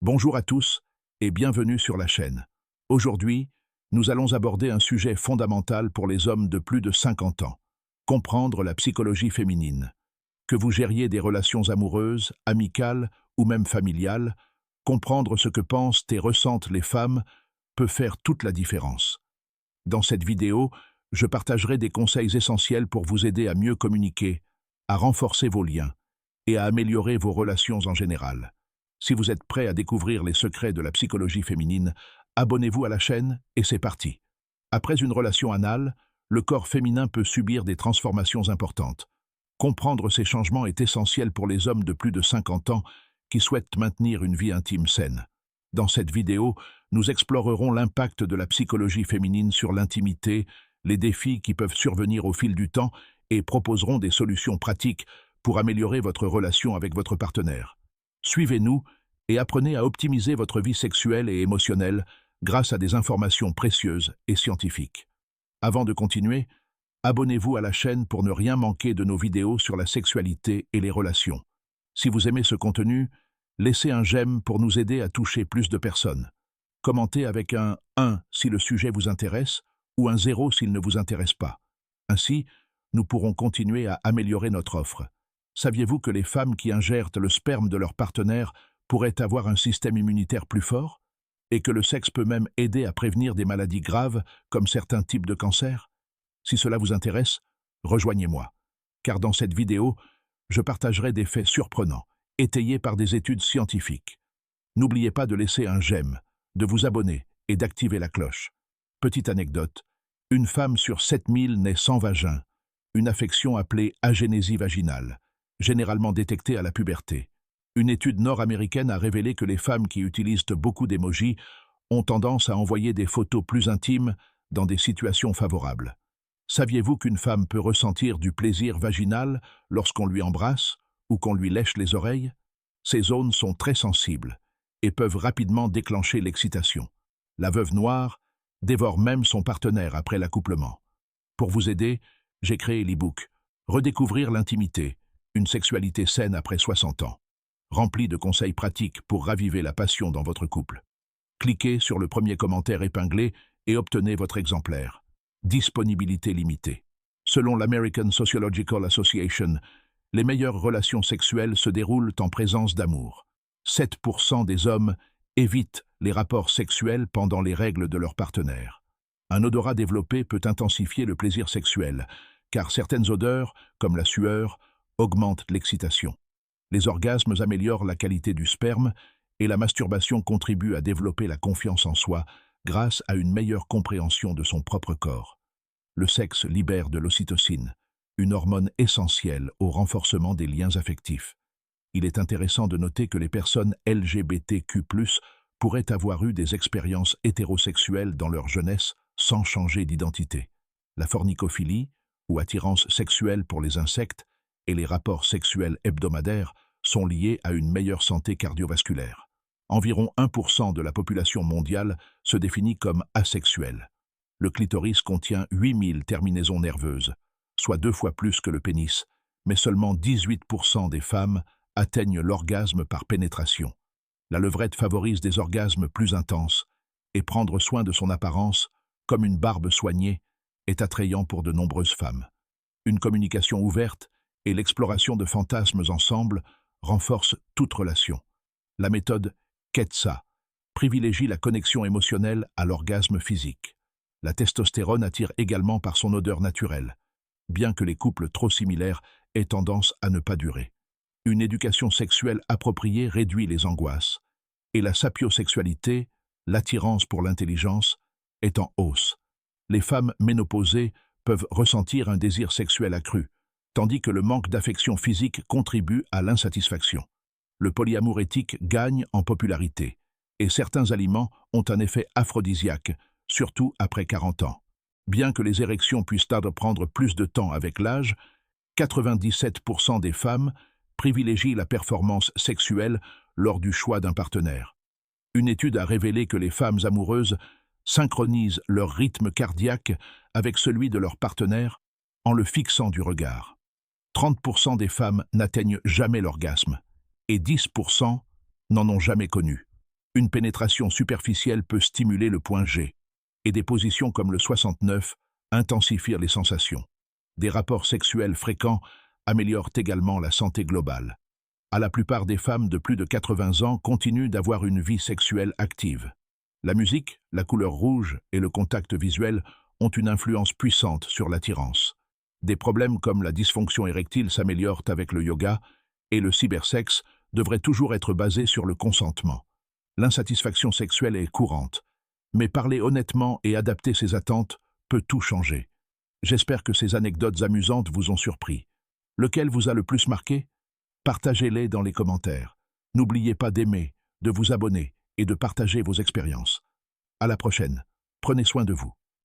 Bonjour à tous et bienvenue sur la chaîne. Aujourd'hui, nous allons aborder un sujet fondamental pour les hommes de plus de 50 ans. Comprendre la psychologie féminine. Que vous gériez des relations amoureuses, amicales ou même familiales, comprendre ce que pensent et ressentent les femmes peut faire toute la différence. Dans cette vidéo, je partagerai des conseils essentiels pour vous aider à mieux communiquer, à renforcer vos liens et à améliorer vos relations en général. Si vous êtes prêt à découvrir les secrets de la psychologie féminine, abonnez-vous à la chaîne et c'est parti. Après une relation anale, le corps féminin peut subir des transformations importantes. Comprendre ces changements est essentiel pour les hommes de plus de 50 ans qui souhaitent maintenir une vie intime saine. Dans cette vidéo, nous explorerons l'impact de la psychologie féminine sur l'intimité, les défis qui peuvent survenir au fil du temps et proposerons des solutions pratiques pour améliorer votre relation avec votre partenaire. Suivez-nous et apprenez à optimiser votre vie sexuelle et émotionnelle grâce à des informations précieuses et scientifiques. Avant de continuer, abonnez-vous à la chaîne pour ne rien manquer de nos vidéos sur la sexualité et les relations. Si vous aimez ce contenu, laissez un j'aime pour nous aider à toucher plus de personnes. Commentez avec un 1 si le sujet vous intéresse ou un 0 s'il ne vous intéresse pas. Ainsi, nous pourrons continuer à améliorer notre offre. Saviez-vous que les femmes qui ingèrent le sperme de leur partenaire pourraient avoir un système immunitaire plus fort? Et que le sexe peut même aider à prévenir des maladies graves comme certains types de cancers? Si cela vous intéresse, rejoignez-moi. Car dans cette vidéo, je partagerai des faits surprenants, étayés par des études scientifiques. N'oubliez pas de laisser un j'aime, de vous abonner et d'activer la cloche. Petite anecdote, une femme sur 7000 naît sans vagin, une affection appelée agénésie vaginale, généralement détectée à la puberté. Une étude nord-américaine a révélé que les femmes qui utilisent beaucoup d'émojis ont tendance à envoyer des photos plus intimes dans des situations favorables. Saviez-vous qu'une femme peut ressentir du plaisir vaginal lorsqu'on lui embrasse ou qu'on lui lèche les oreilles? Ces zones sont très sensibles et peuvent rapidement déclencher l'excitation. La veuve noire dévore même son partenaire après l'accouplement. Pour vous aider, j'ai créé l'e-book « Redécouvrir l'intimité ». Une sexualité saine après 60 ans, remplie de conseils pratiques pour raviver la passion dans votre couple. Cliquez sur le premier commentaire épinglé et obtenez votre exemplaire. Disponibilité limitée. Selon l'American Sociological Association, les meilleures relations sexuelles se déroulent en présence d'amour. 7% des hommes évitent les rapports sexuels pendant les règles de leur partenaire. Un odorat développé peut intensifier le plaisir sexuel, car certaines odeurs, comme la sueur, augmente l'excitation. Les orgasmes améliorent la qualité du sperme et la masturbation contribue à développer la confiance en soi grâce à une meilleure compréhension de son propre corps. Le sexe libère de l'ocytocine, une hormone essentielle au renforcement des liens affectifs. Il est intéressant de noter que les personnes LGBTQ+, pourraient avoir eu des expériences hétérosexuelles dans leur jeunesse sans changer d'identité. La fornicophilie, ou attirance sexuelle pour les insectes, et les rapports sexuels hebdomadaires sont liés à une meilleure santé cardiovasculaire. Environ 1% de la population mondiale se définit comme asexuelle. Le clitoris contient 8000 terminaisons nerveuses, soit 2 fois plus que le pénis, mais seulement 18% des femmes atteignent l'orgasme par pénétration. La levrette favorise des orgasmes plus intenses, et prendre soin de son apparence, comme une barbe soignée, est attrayant pour de nombreuses femmes. Une communication ouverte et l'exploration de fantasmes ensemble renforcent toute relation. La méthode KETSA privilégie la connexion émotionnelle à l'orgasme physique. La testostérone attire également par son odeur naturelle, bien que les couples trop similaires aient tendance à ne pas durer. Une éducation sexuelle appropriée réduit les angoisses, et la sapiosexualité, l'attirance pour l'intelligence, est en hausse. Les femmes ménopausées peuvent ressentir un désir sexuel accru, tandis que le manque d'affection physique contribue à l'insatisfaction. Le polyamour éthique gagne en popularité, et certains aliments ont un effet aphrodisiaque, surtout après 40 ans. Bien que les érections puissent prendre plus de temps avec l'âge, 97% des femmes privilégient la performance sexuelle lors du choix d'un partenaire. Une étude a révélé que les femmes amoureuses synchronisent leur rythme cardiaque avec celui de leur partenaire en le fixant du regard. 30% des femmes n'atteignent jamais l'orgasme et 10% n'en ont jamais connu. Une pénétration superficielle peut stimuler le point G, et des positions comme le 69 intensifient les sensations. Des rapports sexuels fréquents améliorent également la santé globale. La plupart des femmes de plus de 80 ans continuent d'avoir une vie sexuelle active. La musique, la couleur rouge et le contact visuel ont une influence puissante sur l'attirance. Des problèmes comme la dysfonction érectile s'améliorent avec le yoga et le cybersexe devrait toujours être basé sur le consentement. L'insatisfaction sexuelle est courante, mais parler honnêtement et adapter ses attentes peut tout changer. J'espère que ces anecdotes amusantes vous ont surpris. Lequel vous a le plus marqué? Partagez-les dans les commentaires. N'oubliez pas d'aimer, de vous abonner et de partager vos expériences. À la prochaine. Prenez soin de vous.